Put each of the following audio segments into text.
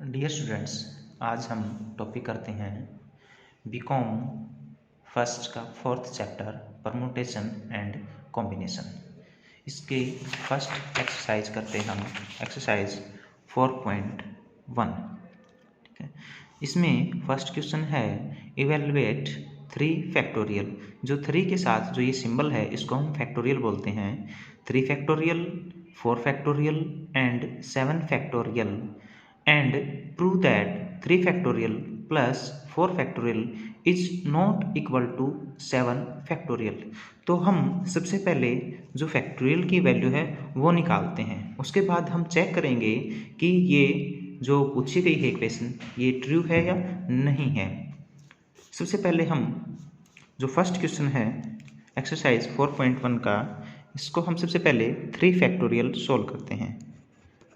Dear students, आज हम topic करते हैं बीकॉम फर्स्ट का fourth chapter permutation and combination. इसके फर्स्ट एक्सरसाइज करते हैं हम एक्सरसाइज 4.1। ठीक है, इसमें फर्स्ट क्वेश्चन है इवेलुएट 3 फैक्टोरियल। जो 3 के साथ जो ये सिंबल है इसको हम फैक्टोरियल बोलते हैं। 3 factorial, 4 factorial and 7 factorial and prove that 3 factorial plus 4 factorial is not equal to 7 factorial। तो हम सबसे पहले जो फैक्टोरियल की वैल्यू है वो निकालते हैं, उसके बाद हम चेक करेंगे कि ये जो पूछी गई है इक्वेशन ये ट्रू है या नहीं है। सबसे पहले हम जो फर्स्ट क्वेश्चन है एक्सरसाइज 4.1 का, इसको हम सबसे पहले 3 फैक्टोरियल सोल्व करते हैं।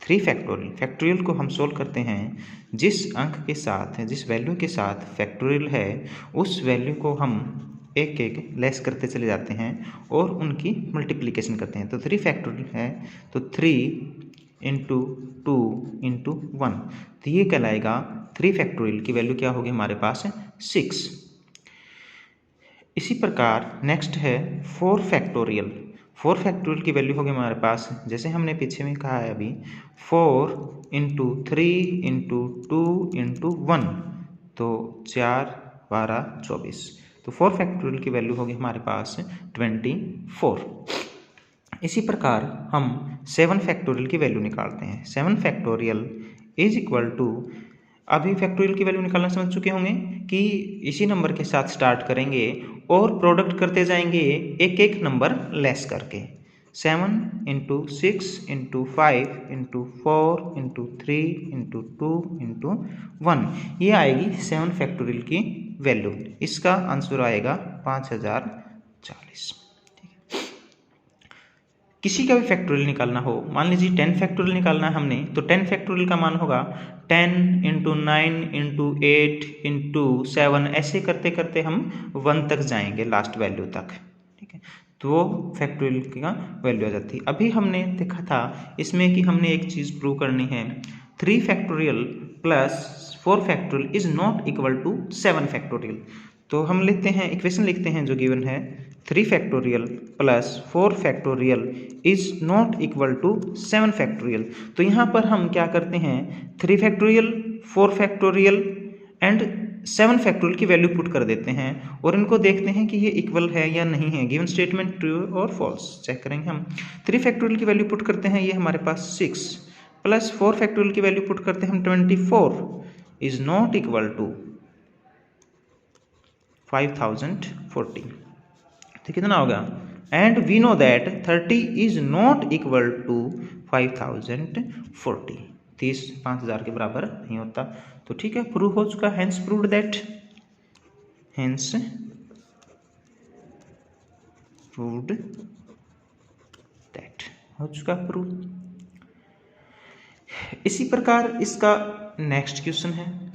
3 फैक्टोरियल को हम सोल्व करते हैं जिस अंक के साथ, जिस वैल्यू के साथ फैक्टोरियल है उस वैल्यू को हम एक एक लेस करते चले जाते हैं और उनकी मल्टीप्लिकेशन करते हैं। तो 3 फैक्टोरियल है तो 3 इंटू 2 इंटू 1, तो ये कहलाएगा 3 फैक्टोरियल की वैल्यू क्या होगी हमारे पास 6। इसी प्रकार नेक्स्ट है 4 फैक्टोरियल। 4 फैक्टोरियल की वैल्यू होगी हमारे पास, जैसे हमने पीछे में कहा है अभी, 4 इंटू 3 इंटू 2 इंटू 1, तो 4 12 24। तो 4 फैक्टोरियल की वैल्यू होगी हमारे पास 24। इसी प्रकार हम 7 फैक्टोरियल की वैल्यू निकालते हैं। 7 फैक्टोरियल इज इक्वल टू, अभी फैक्टोरियल की वैल्यू निकालना समझ चुके होंगे कि इसी नंबर के साथ स्टार्ट करेंगे और प्रोडक्ट करते जाएंगे एक एक नंबर लेस करके। 7 into 6 into 5 into 4 into 3 into 2 into 1, ये आएगी 7 फैक्टोरियल की वैल्यू। इसका आंसर आएगा 5040। किसी का भी फैक्टोरियल निकालना हो, मान लीजिए 10 फैक्टोरियल निकालना है हमने, तो 10 फैक्टोरियल का मान होगा 10 इंटू 9 इंटू 8 इंटू 7, ऐसे करते करते हम 1 तक जाएंगे, लास्ट वैल्यू तक। ठीक है, तो वो फैक्टोरियल का वैल्यू आ जाती है। अभी हमने देखा था इसमें कि हमने एक चीज़ प्रूव करनी है, 3 factorial plus 4 factorial is not equal to 7 factorial. तो हम लिखते हैं, इक्वेशन लिखते हैं जो गिवन है, 3 factorial plus 4 factorial is not equal to 7 factorial. तो यहाँ पर हम क्या करते हैं, 3 फैक्टोरियल, 4 फैक्टोरियल एंड 7 फैक्टोरियल की वैल्यू पुट कर देते हैं और इनको देखते हैं कि ये इक्वल है या नहीं है। गिवन स्टेटमेंट ट्रू और फॉल्स चेक करेंगे हम। 3 फैक्टोरियल की वैल्यू पुट करते हैं, ये हमारे पास 6, प्लस 4 फैक्टोरियल की वैल्यू पुट करते हैं हम 24 इज नॉट इक्वल टू 5040। तो कितना होगा, and we know that 30 is not equal to 5040। 30 5000 के बराबर नहीं होता। तो ठीक है, प्रूव हो चुका, hence proved that, hence proved that, हो चुका प्रूव। इसी प्रकार इसका नेक्स्ट क्वेश्चन है,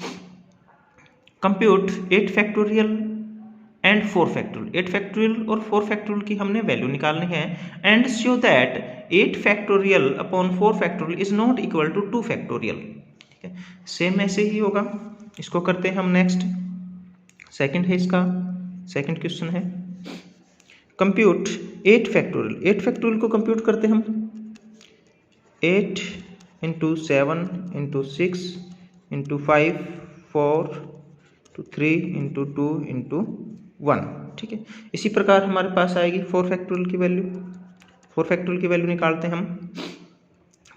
compute 8 factorial and 4 factorial. 8 factorial और 4 फैक्टोरियल की हमने वैल्यू निकालनी है, and show that 8 factorial upon 4 factorial is not equal to 2 factorial. ठीक है, सेम ऐसे ही होगा। इसको करते हैं हम नेक्स्ट, सेकंड है इसका, सेकंड क्वेश्चन है कंप्यूट 8 फैक्टोरियल। 8 फैक्टोरियल को कंप्यूट करते हैं हम, 8 into 7 into 6 into 5 4 3 into 2 into 1। ठीक है, इसी प्रकार हमारे पास आएगी 4 फैक्टोरियल की वैल्यू। 4 फैक्टोरियल की वैल्यू निकालते हैं हम।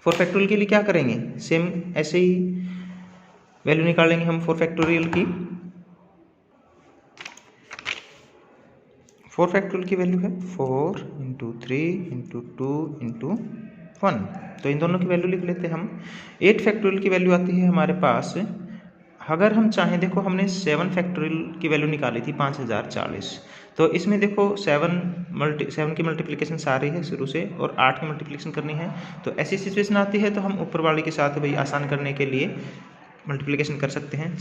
4 फैक्टोरियल के लिए क्या करेंगे, सेम ऐसे ही वैल्यू निकालेंगे हम 4 फैक्टोरियल की। 4 फैक्टोरियल की वैल्यू है 4 इंटू 3 इंटू 2 इंटू 1, तो इन दोनों की वैल्यू लिख लेते हैं हम। 8 फैक्टोरियल की वैल्यू आती है हमारे पास, अगर हम चाहें, देखो हमने 7 फैक्टोरियल की वैल्यू निकाली थी 5040, तो इसमें देखो 7 की मल्टीप्लिकेशन सारी है शुरू से और 8 की मल्टीप्लिकेशन करनी है। तो ऐसी सिचुएशन आती है तो हम ऊपर वाले के साथ भाई आसान करने के लिए मल्टीप्लिकेशन कर सकते हैं,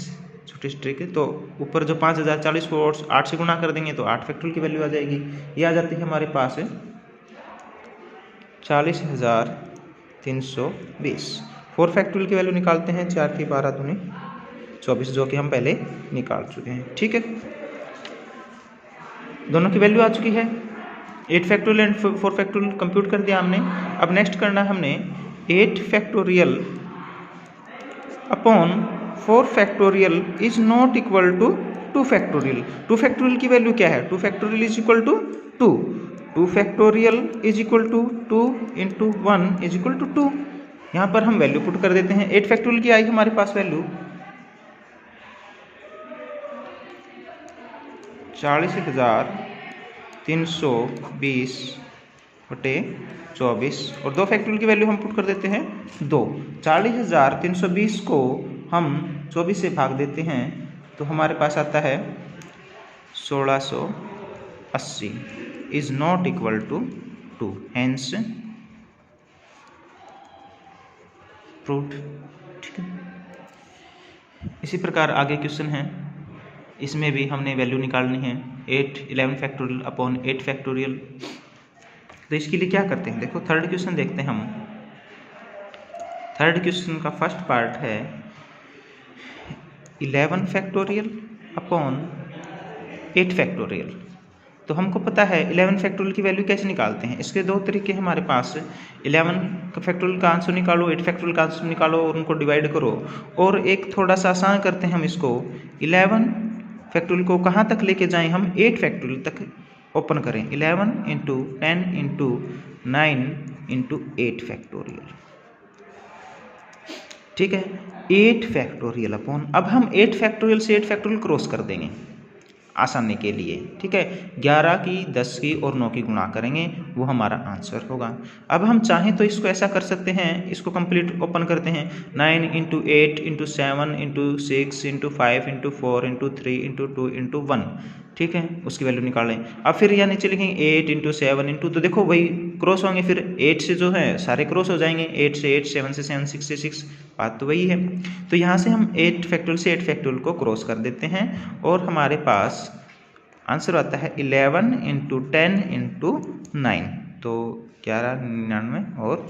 छोटी सी ट्रिक। तो ऊपर जो 5040 को 8 से गुणा कर देंगे तो 8 फैक्टोरियल की वैल्यू आ जाएगी। ये आ जाती है हमारे पास 40,320। 4 फैक्टोरियल की वैल्यू निकालते हैं। 4 की 12 दूनी 24, जो कि हम पहले निकाल चुके हैं। ठीक है, दोनों की वैल्यू आ चुकी है। 8 फैक्टोरियल एंड 4 फैक्टोरियल कंप्यूट कर दिया हमने। अब नेक्स्ट करना है हमने 8 factorial upon 4 factorial is not equal to 2 factorial. 2 factorial की वैल्यू क्या है? 2 factorial is equal to 2। 2 factorial is equal to 2 into 1 is equal to 2। यहाँ पर हम वैल्यू पुट कर देते हैं। 8 फैक्टोरियल की आई हमारे पास वैल्यू 40,320/24 और 2 फैक्टोरियल की वैल्यू हम पुट कर देते हैं 2। 40,320 को हम 24 से भाग देते हैं तो हमारे पास आता है 1680 is not equal to 2, hence proved. ठीक है, इसी प्रकार आगे क्वेश्चन है, इसमें भी हमने वैल्यू निकालनी है 11 फैक्टोरियल अपॉन 8 फैक्टोरियल। तो इसके लिए क्या करते हैं, देखो थर्ड क्वेश्चन देखते हैं हम। थर्ड क्वेश्चन का फर्स्ट पार्ट है 11 फैक्टोरियल अपॉन 8 फैक्टोरियल। तो हमको पता है 11 फैक्टोरियल की वैल्यू कैसे निकालते हैं। इसके दो तरीके हमारे पास। 11 फैक्टोरियल का आंसर निकालो, 8 फैक्टोरियल का आंसर निकालो और उनको डिवाइड करो। और एक थोड़ा सा आसान करते हैं हम इसको, 11 फैक्टोरियल को कहाँ तक लेके जाएं हम, 8 फैक्टोरियल तक ओपन करें। 11 इंटू 10 इंटू 9 इंटू 8 फैक्टोरियल। ठीक है, 8 फैक्टोरियल अपॉन, अब हम 8 फैक्टोरियल से 8 फैक्टोरियल क्रॉस कर देंगे आसानी के लिए। ठीक है, 11 की 10 की और 9 की गुणा करेंगे, वो हमारा आंसर होगा। अब हम चाहें तो इसको ऐसा कर सकते हैं, इसको कंप्लीट ओपन करते हैं 9 into 8 into 7 into 6 into 5 into 4 into 3 into 2 into 1। ठीक है, उसकी वैल्यू निकाल लें। अब फिर यहाँ नीचे लिखेंगे 8 इंटू 7 इंटू, तो देखो वही क्रॉस होंगे, फिर 8 से जो है सारे क्रॉस हो जाएंगे। 8 से 8, 7 से 7, 6 से 6, बात तो वही है। तो यहाँ से हम 8 फैक्टोरियल से 8 फैक्टोरियल को क्रॉस कर देते हैं और हमारे पास आंसर आता है 11 इंटू 10 इंटू 9, तो 11, 99 और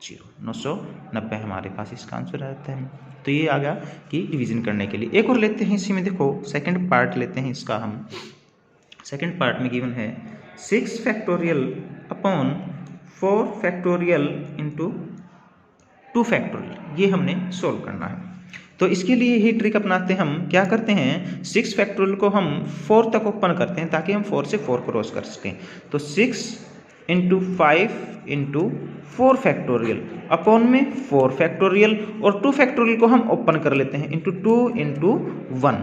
0, 990 हमारे पास इसका आंसर आता है। तो ये आ गया कि डिवीजन करने के लिए। एक और लेते हैं इसी में, देखो सेकंड पार्ट लेते हैं इसका हम। सेकंड पार्ट में गिवन है 6 factorial upon 4 factorial into 2 factorial. ये हमने सोल्व करना है। तो इसके लिए ही ट्रिक अपनाते हैं हम। क्या करते हैं, 6 फैक्टोरियल को हम 4 तक ओपन करते हैं ताकि हम 4 से 4 क्रॉस कर सकें। तो 6 इंटू 5 इंटू 4 फैक्टोरियल अपॉन में 4 फैक्टोरियल और 2 फैक्टोरियल को हम ओपन कर लेते हैं इंटू 2 इंटू 1।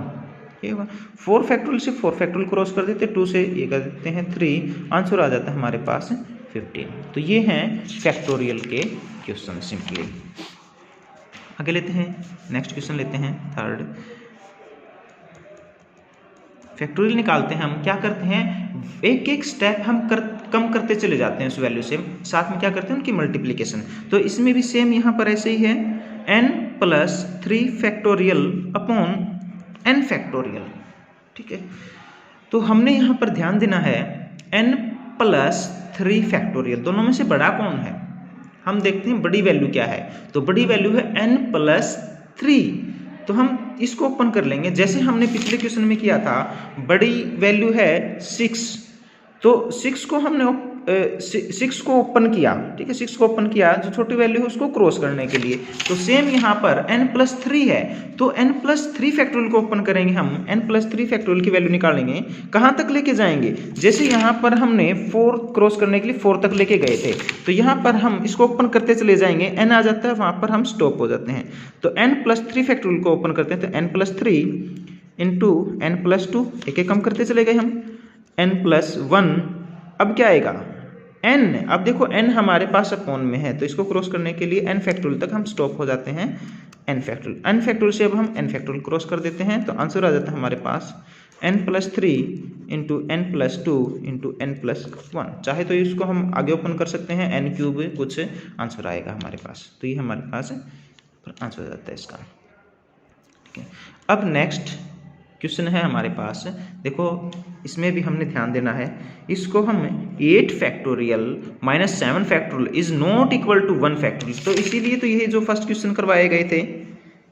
4 फैक्टोरियल से 4 फैक्टोरियल क्रॉस कर देते हैं, 2 से ये कर देते हैं 3, आंसर आ जाता है हमारे पास 15। तो ये हैं फैक्टोरियल के क्वेश्चन सिंपली। आगे लेते हैं, नेक्स्ट क्वेश्चन लेते हैं थर्ड। फैक्टोरियल निकालते हैं हम। क्या करते हैं, एक एक स्टेप हम कम करते चले जाते हैं उस वैल्यू से, साथ में क्या करते हैं उनकी मल्टीप्लिकेशन। तो इसमें भी सेम यहाँ पर ऐसे ही है, n plus 3 factorial upon n factorial. ठीक है, तो हमने यहाँ पर ध्यान देना है n प्लस 3 फैक्टोरियल, दोनों में से बड़ा कौन है। हम देखते हैं बड़ी वैल्यू क्या है, तो बड़ी वैल्यू है n प्लस 3। तो हम इसको ओपन कर लेंगे जैसे हमने पिछले क्वेश्चन में किया था। बड़ी वैल्यू है 6, तो 6 को हमने 6 को ओपन किया। ठीक है, 6 को ओपन किया, जो छोटी वैल्यू है उसको क्रॉस करने के लिए। तो सेम यहाँ पर n प्लस 3 है, तो n प्लस 3 फैक्टोरियल को ओपन करेंगे हम। n प्लस 3 फैक्टोरियल की वैल्यू निकालेंगे, कहाँ तक लेके जाएंगे, जैसे यहाँ पर हमने 4 क्रॉस करने के लिए 4 तक लेके गए थे, तो यहाँ पर हम इसको ओपन करते चले जाएंगे, n आ जाता है, वहाँ पर हम स्टॉप हो जाते हैं। तो n प्लस 3 फैक्टोरियल को ओपन करते हैं, तो n plus 3 into n plus 2, एक एक कम करते चले गए हम, n प्लस 1। अब क्या आएगा n, अब देखो n हमारे पास अपॉन में है, तो इसको क्रॉस करने के लिए n फैक्टोरियल तक हम स्टॉप हो जाते हैं। n फैक्टोरियल से अब हम n फैक्टोरियल क्रॉस कर देते हैं, तो आंसर आ जाता है हमारे पास n plus 3 into n plus 2 into n plus 1। चाहे तो इसको हम आगे ओपन कर सकते हैं, n क्यूब कुछ आंसर आएगा हमारे पास। तो ये हमारे पास आंसर आ जाता है इसका। ठीक है, अब नेक्स्ट क्वेश्चन है हमारे पास, देखो इसमें भी हमने ध्यान देना है। इसको हम 8 factorial minus 7 factorial is not equal to 1 factorial, तो इसीलिए तो ये जो फर्स्ट क्वेश्चन करवाए गए थे,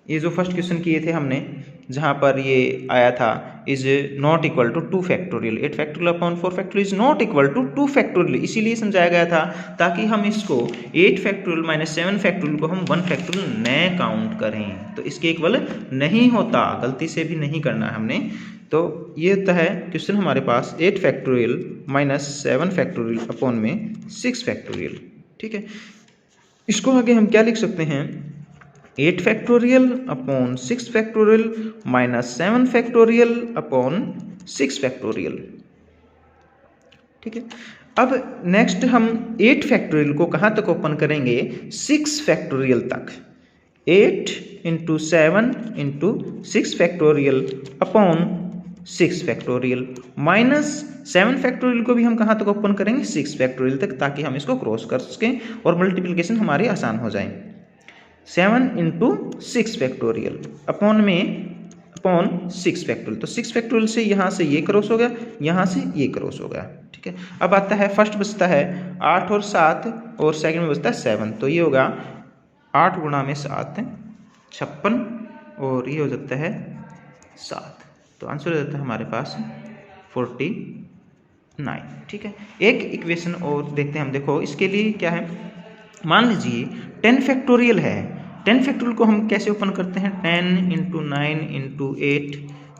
ये जो फर्स्ट क्वेश्चन किए थे हमने, जहाँ पर ये आया था is not equal to 2 factorial, 8 factorial upon 4 factorial is not equal to 2 factorial, इसीलिए समझाया गया था ताकि हम इसको 8 फैक्टोरियल माइनस 7 फैक्टोरियल को हम 1 फैक्टोरियल न काउंट करें, तो इसके इक्वल नहीं होता, गलती से भी नहीं करना है हमने। तो ये होता है क्वेश्चन हमारे पास 8 फैक्टोरियल माइनस 7 फैक्टोरियल अपॉन में 6 फैक्टोरियल। ठीक है, इसको आगे हम क्या लिख सकते हैं, 8 factorial upon 6 factorial minus 7 factorial upon 6 factorial. ठीक है, अब नेक्स्ट हम 8 फैक्टोरियल को कहाँ तक ओपन करेंगे, 6 फैक्टोरियल तक। 8 into 7 into 6 factorial upon 6 factorial minus 7 factorial को भी हम कहाँ तक ओपन करेंगे, 6 फैक्टोरियल तक, ताकि हम इसको क्रॉस कर सकें और मल्टीप्लिकेशन हमारी आसान हो जाए। 7 इंटू 6 फैक्टोरियल अपॉन 6 फैक्टोरियल, तो 6 फैक्टोरियल से यहाँ से ये क्रॉस हो गया, यहाँ से ये क्रॉस हो गया। ठीक है, अब आता है फर्स्ट बचता है 8 और 7 और सेकंड में बचता है 7, तो ये होगा 8 गुणा में 7 56 और ये हो जाता है 7, तो आंसर हो जाता है हमारे पास 49। ठीक है, एक इक्वेशन और देखते हैं हम। देखो इसके लिए क्या है, मान लीजिए 10 फैक्टोरियल है, 10 फैक्टोरियल को हम कैसे ओपन करते हैं, 10 इंटू 9 इंटू 8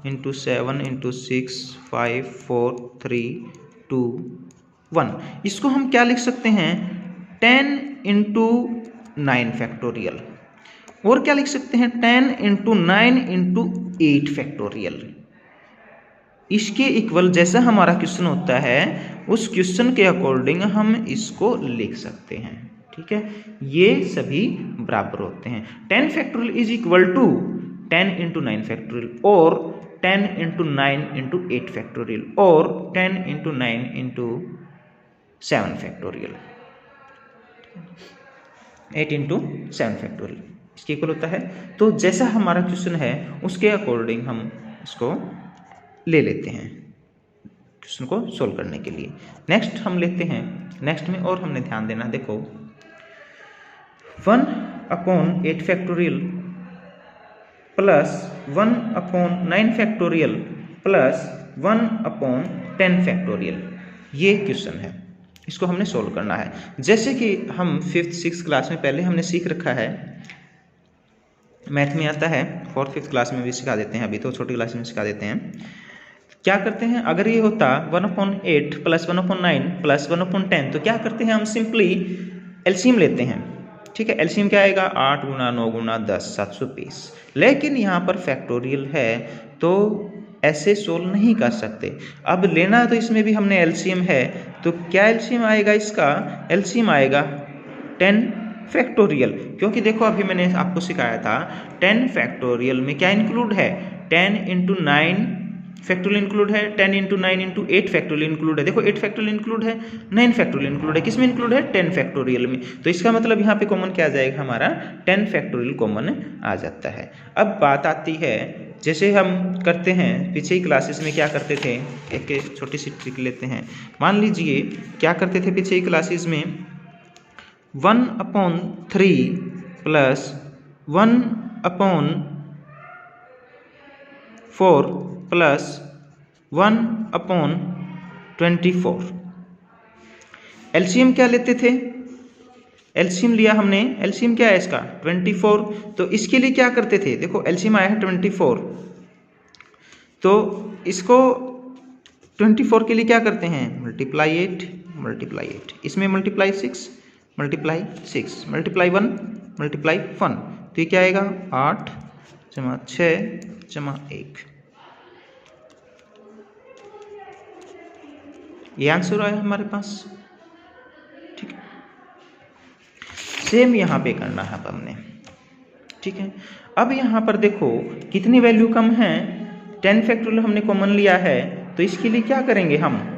इंटू 7 इंटू 6 5 4 3 2 1, इसको हम क्या लिख सकते हैं, 10 इंटू 9 फैक्टोरियल, और क्या लिख सकते हैं, 10 इंटू 9 इंटू 8 फैक्टोरियल। इसके इक्वल जैसा हमारा क्वेश्चन होता है उस क्वेश्चन के अकॉर्डिंग हम इसको लिख सकते हैं। ठीक है, ये सभी बराबर होते हैं। 10 factorial is equal to 10 into 9 factorial और 10 इंटू 9 इंटू 8 फैक्टोरियल और 10 into 9 into 7 factorial, 8 into 7 factorial इसके इक्वल होता है। तो जैसा हमारा क्वेश्चन है उसके अकॉर्डिंग हम इसको ले लेते हैं क्वेश्चन को सोल्व करने के लिए। नेक्स्ट हम लेते हैं, नेक्स्ट में और हमने ध्यान देना, देखो 1 upon 8 factorial plus 1 upon 9 factorial plus 1 upon 10 factorial, ये क्वेश्चन है, इसको हमने सोल्व करना है। जैसे कि हम 5th 6th क्लास में पहले हमने सीख रखा है, मैथ में आता है, 4th 5th क्लास में भी सिखा देते हैं, अभी तो छोटी क्लास में सिखा देते हैं। क्या करते हैं, अगर ये होता 1/8 प्लस 1/9 प्लस 1/10, तो क्या करते हैं हम सिंपली एलसीएम लेते हैं। ठीक है, एलसीएम क्या आएगा, 8 गुना 9 गुना 10 720, लेकिन यहाँ पर फैक्टोरियल है तो ऐसे सोल्व नहीं कर सकते। अब लेना तो इसमें भी हमने एलसीएम है, तो क्या एलसीएम आएगा इसका, एलसीएम आएगा 10 फैक्टोरियल, क्योंकि देखो अभी मैंने आपको सिखाया था 10 फैक्टोरियल में क्या इंक्लूड है, 10 इंटू 9 फैक्टोरियल इंक्लूड है, 10 इंटू 9 इंटू 8 फैक्टोरियल इंक्लूड है। देखो 8 फैक्टोरियल इंक्लूड है, 9 फैक्टोरियल इंक्लूड है, किसमें इंक्लूड है, 10 फैक्टोरियल में। तो इसका मतलब यहाँ पे कॉमन क्या आ जाएगा, हमारा 10 फैक्टोरियल कॉमन आ जाता है। अब बात आती है, जैसे हम करते हैं पीछे ही क्लासेस में क्या करते थे, एक छोटी सी ट्रिक लेते हैं। मान लीजिए क्या करते थे पीछे ही क्लासेस में, 1/3 प्लस 1/4 प्लस 1/24, एलसीएम क्या लेते थे, एलसीएम लिया हमने, एलसीएम क्या है इसका 24, तो इसके लिए क्या करते थे, देखो एलसीएम आया है 24, तो इसको 24 के लिए क्या करते हैं, मल्टीप्लाई 8, इसमें मल्टीप्लाई 6 मल्टीप्लाई 6 मल्टीप्लाई 1 मल्टीप्लाई 1, तो ये क्या आएगा 8 जमा 6 जमा 1, ये आंसर आया हमारे पास। ठीक है, सेम यहाँ पे करना है अब हमने। ठीक है, अब यहाँ पर देखो कितनी वैल्यू कम है, 10 फैक्टोरियल हमने कॉमन लिया है, तो इसके लिए क्या करेंगे, हम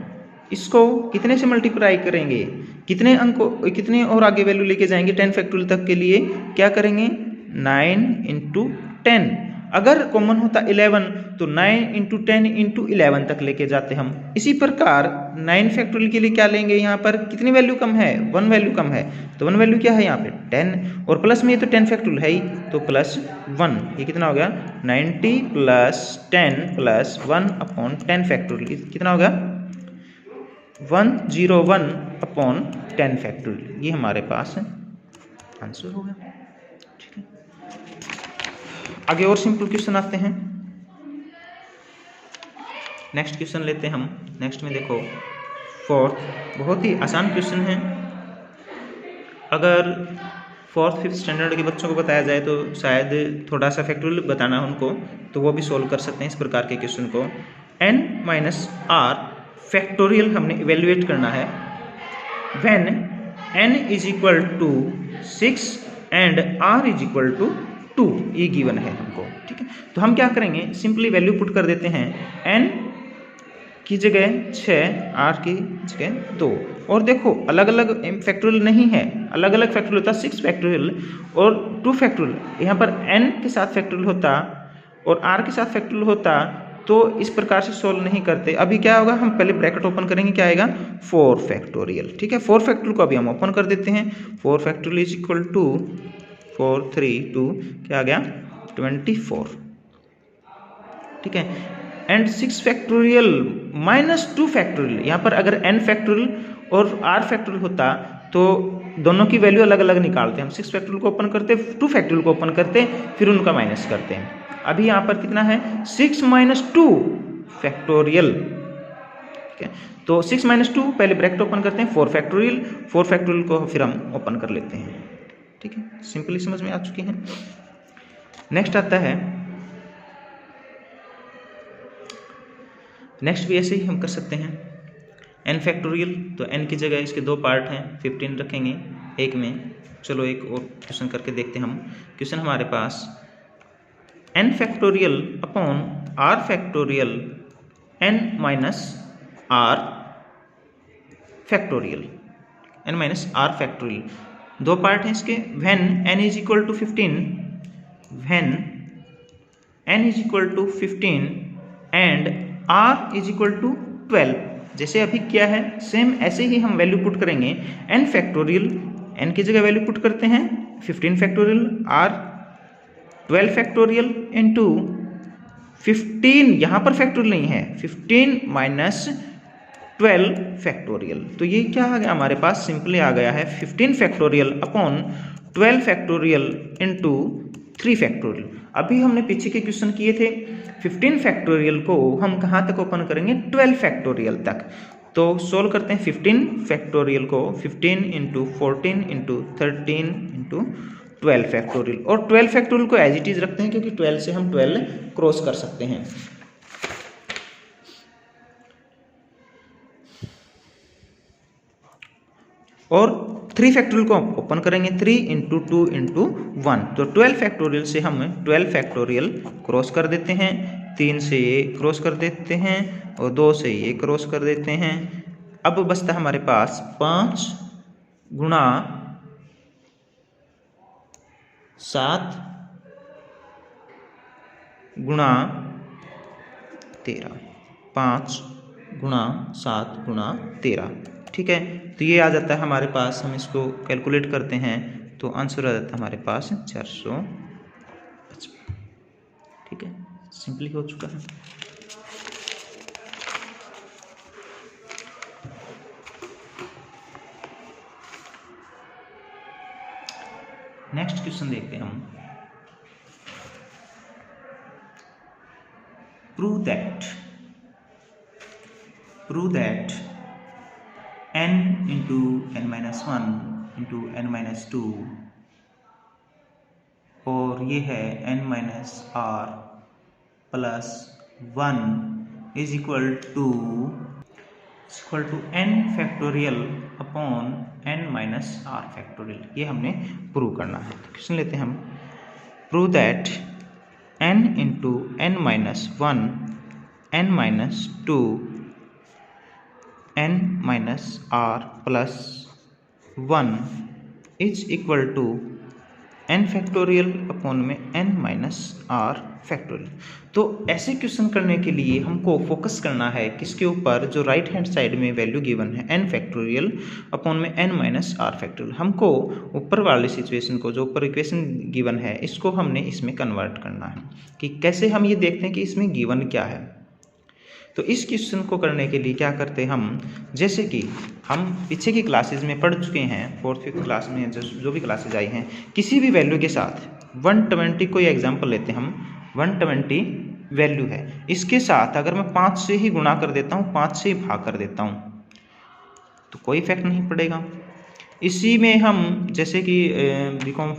इसको कितने से मल्टीप्लाई करेंगे, कितने अंकों, कितने और आगे वैल्यू लेके जाएंगे 10 फैक्टोरियल तक के लिए, क्या करेंगे 9 इंटू 10, अगर कॉमन होता 11 तो 9 इंटू 10 इंटू 11 तक लेके जाते हम। इसी प्रकार 9 फैक्टोरियल के लिए क्या लेंगे, यहाँ पर कितनी वैल्यू कम है, 1 वैल्यू कम है, तो 1 वैल्यू क्या है यहाँ पे 10, और प्लस में ये तो 10 फैक्टोरियल है ही, तो प्लस 1, ये कितना हो गया 90 प्लस 10 प्लस 1 अपॉन 10 फैक्टोरियल, कितना हो गया 101 अपॉन 10 फैक्टोरियल। ये हमारे पास आंसर हो गया। ठीक है, आगे और सिंपल क्वेश्चन आते हैं। नेक्स्ट क्वेश्चन लेते हैं हम। नेक्स्ट में देखो फोर्थ, बहुत ही आसान क्वेश्चन है। अगर 4th 5th स्टैंडर्ड के बच्चों को बताया जाए तो शायद थोड़ा सा फैक्टोरियल बताना है उनको, तो वो भी सोल्व कर सकते हैं इस प्रकार के क्वेश्चन को। n माइनस आर फैक्टोरियल हमने इवेल्युएट करना है when n is equal to 6 and r is equal to 2, ये गिवन है हमको। ठीक है, तो हम क्या करेंगे, सिंपली वैल्यू पुट कर देते हैं, n की जगह 6, r की जगह 2, और देखो अलग अलग फैक्टोरियल नहीं है, अलग अलग फैक्टोरियल होता 6 फैक्टोरियल और 2 फैक्टोरियल। यहाँ पर n के साथ फैक्टोरियल होता और r के साथ फैक्टोरियल होता तो इस प्रकार से सोल्व नहीं करते। अभी क्या होगा, हम पहले ब्रैकेट ओपन करेंगे, क्या आएगा 4 फैक्टोरियल। ठीक है, 4 फैक्टोरियल को अभी हम ओपन कर देते हैं। 4 फैक्टोरियल इज इक्वल टू 4 3 2, क्या आ गया 24। ठीक है, एंड 6 फैक्टोरियल माइनस 2 फैक्टोरियल, यहाँ पर अगर n फैक्टोरियल और r फैक्टोरियल होता तो दोनों की वैल्यू अलग अलग निकालते हैं। हम 6 फैक्टोरियल को ओपन करते, 2 फैक्टोरियल को ओपन करते, फिर उनका माइनस करते हैं। अभी यहाँ पर कितना है 6 माइनस 2 फैक्टोरियल। ठीक है, तो 6 माइनस 2 पहले ब्रैकेट ओपन करते हैं, 4 फैक्टोरियल, 4 फैक्टोरियल को फिर हम ओपन कर लेते हैं। ठीक है, सिंपली समझ में आ चुकी है। नेक्स्ट आता है, नेक्स्ट भी ऐसे ही हम कर सकते हैं n फैक्टोरियल, तो n की जगह इसके 2 पार्ट हैं, 15 रखेंगे एक में। चलो एक और क्वेश्चन करके देखते हैं हम। क्वेश्चन हमारे पास n factorial upon r factorial n minus r factorial, n minus r factorial, 2 part हैं इसके। When n is equal to 15, when n is equal to 15 and r is equal to 12, जैसे अभी क्या है सेम ऐसे ही हम वैल्यू पुट करेंगे। n फैक्टोरियल, n की जगह वैल्यू पुट करते हैं 15 फैक्टोरियल, r 12 फैक्टोरियल इंटू 15, यहाँ पर फैक्टोरियल नहीं है, 15 माइनस 12 फैक्टोरियल, तो ये क्या आ गया हमारे पास, सिंपली आ गया है 15 factorial upon 12 factorial into 3 factorial. अभी हमने पीछे के क्वेश्चन किए थे 15 फैक्टोरियल को हम कहाँ तक ओपन करेंगे, 12 फैक्टोरियल तक। तो सोल्व करते हैं 15 फैक्टोरियल को, 15 इंटू 14 इंटू 13 इंटू 12 फैक्टोरियल, और 12 फैक्टोरियल को एज इट इज रखते हैं क्योंकि 12 से हम 12 क्रॉस कर सकते हैं। और 3 फैक्टोरियल को ओपन करेंगे, 3 इंटू 2 इंटू 1, तो 12 फैक्टोरियल से हम 12 फैक्टोरियल क्रॉस कर देते हैं, 3 से ये क्रॉस कर देते हैं और 2 से ये क्रॉस कर देते हैं। अब बचता हमारे पास 5 गुणा 7 गुणा 13, 5 गुणा 7 गुणा 13। ठीक है, तो ये आ जाता है हमारे पास, हम इसको कैलकुलेट करते हैं तो आंसर आ जाता है हमारे पास 455। ठीक है, सिंपली हो चुका है। नेक्स्ट क्वेश्चन देखते हैं हम। Prove that n into n minus 1 into n minus 2 और ये है n minus r plus 1 is equal to n factorial upon n minus r factorial, ये हमने प्रूव करना है। तो क्वेश्चन लेते हैं हम, prove that n into n minus 1 n minus 2 n minus r plus 1 is equal to n factorial upon में n minus R factorial. तो ऐसे क्वेश्चन करने के लिए हमको फोकस करना है किसके ऊपर, जो राइट हैंड साइड में वैल्यू गिवन है n फैक्टोरियल अपॉन में n माइनस आर फैक्टोरियल। हमको ऊपर वाली सिचुएशन को, जो ऊपर इक्वेशन गिवन है, इसको हमने इसमें कन्वर्ट करना है। कि कैसे हम ये देखते हैं कि इसमें गिवन क्या है। तो इस क्वेश्चन को करने के लिए क्या करते हैं हम, जैसे कि हम पीछे की क्लासेज में पढ़ चुके हैं, 4th 5th क्लास में जो भी क्लासेज आई हैं, किसी भी वैल्यू के साथ 120, कोई एग्जांपल लेते हैं हम, 120 वैल्यू है, इसके साथ अगर मैं 5 से ही गुणा कर देता हूँ, 5 से ही भाग कर देता हूँ, तो कोई इफेक्ट नहीं पड़ेगा। इसी में हम जैसे कि बीकॉम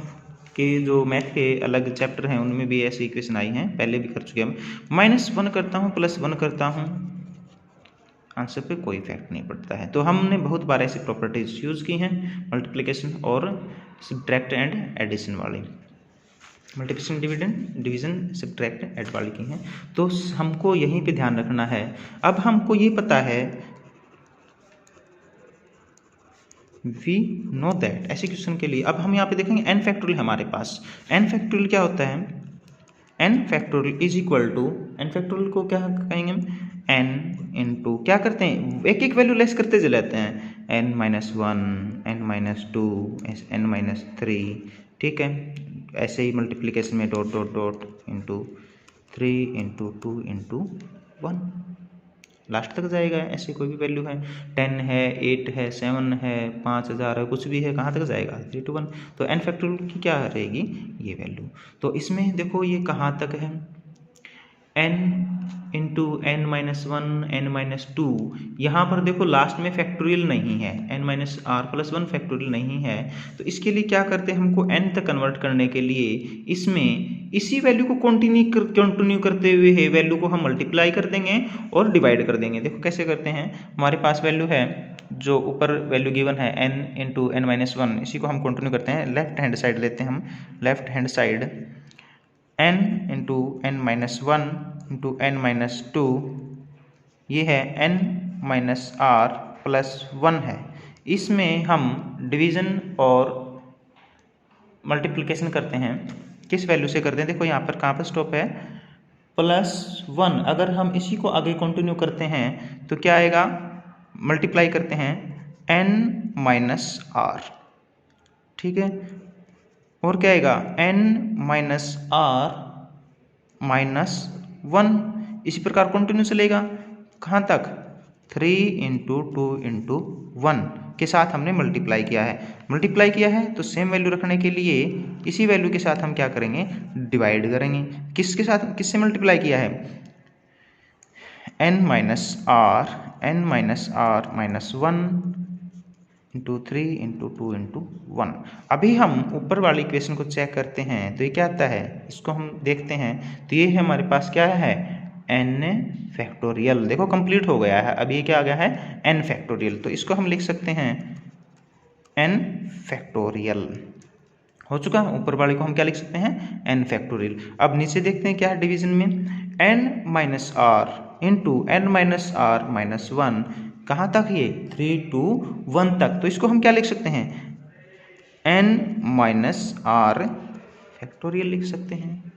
के जो मैथ के अलग चैप्टर हैं उनमें भी ऐसी इक्वेशन आई हैं, पहले भी कर चुके हैं हम। -1 करता हूँ, +1 करता हूँ, आंसर पे कोई इफेक्ट नहीं पड़ता है। तो हमने बहुत बार ऐसी प्रॉपर्टीज यूज़ की हैं, मल्टीप्लिकेशन और सब्ट्रैक्ट एंड एडिशन वाली, मल्टीप्लिकेशन डिवीजन सब्ट्रैक्ट ऐड वाली की हैं। तो हमको यहीं पे ध्यान रखना है। अब हमको ये पता है, वी नो दैट, ऐसे क्वेश्चन के लिए अब हम यहाँ पे देखेंगे n फैक्टोरियल हमारे पास। n फैक्टोरियल क्या होता है, n factorial is equal to, n factorial को क्या कहेंगे हम, n इंटू, क्या करते हैं, एक एक वैल्यू लेस करते चले जाते हैं, n-1, n-2, n-3, ठीक है। ऐसे ही मल्टीप्लिकेशन में dot dot dot into 3 into 2 into 1, last तक जाएगा। ऐसे कोई भी वैल्यू है, 10 है, 8 है, 7 है, 5000 है, कुछ भी है, कहाँ तक जाएगा, 3 to 1। तो n फैक्टोरियल की क्या रहेगी, ये वैल्यू। तो इसमें देखो ये कहाँ तक है, n इंटू n-1, n-2, यहाँ पर देखो लास्ट में फैक्टोरियल नहीं है, n-r+1 फैक्टोरियल नहीं है। तो इसके लिए क्या करते हैं, हमको n तक कन्वर्ट करने के लिए इसमें इसी वैल्यू को कंटिन्यू करते हुए वैल्यू को हम मल्टीप्लाई कर देंगे और डिवाइड कर देंगे। देखो कैसे करते हैं, हमारे पास वैल्यू है, जो ऊपर वैल्यू गिवन है n इंटू n-1, इसी को हम कंटिन्यू करते हैं, लेफ्ट हैंड साइड लेते हैं हम, left hand side n into n-1 into n-2, ये है n-r+1 है। इसमें हम डिवीज़न और मल्टीप्लिकेशन करते हैं, किस वैल्यू से करते हैं, देखो यहाँ पर कहाँ पर स्टॉप है, +1। अगर हम इसी को आगे कंटिन्यू करते हैं तो क्या आएगा, मल्टीप्लाई करते हैं n-r, ठीक है, और क्या आएगा, n-r-1। इसी प्रकार कंटिन्यू चलेगा, कहाँ तक, 3 इंटू 2 इंटू 1 के साथ हमने मल्टीप्लाई किया है। तो सेम वैल्यू रखने के लिए इसी वैल्यू के साथ हम क्या करेंगे, डिवाइड करेंगे। किसके साथ, किससे मल्टीप्लाई किया है, n-r-1 इंटू 3 इंटू 2 इंटू 1। अभी हम ऊपर वाली इक्वेशन को चेक करते हैं, तो ये क्या आता है, इसको हम देखते हैं। तो ये है हमारे पास क्या है, n फैक्टोरियल। देखो कंप्लीट हो गया है, अभी ये क्या आ गया है, n फैक्टोरियल। तो इसको हम लिख सकते हैं n फैक्टोरियल, हो चुका। ऊपर वाले को हम क्या लिख सकते हैं, n फैक्टोरियल। अब नीचे देखते हैं क्या है डिवीजन में, n-r इंटू n-r-1, कहाँ तक, ये 3 to 1 तक। तो इसको हम क्या लिख सकते हैं, n-r फैक्टोरियल लिख सकते हैं,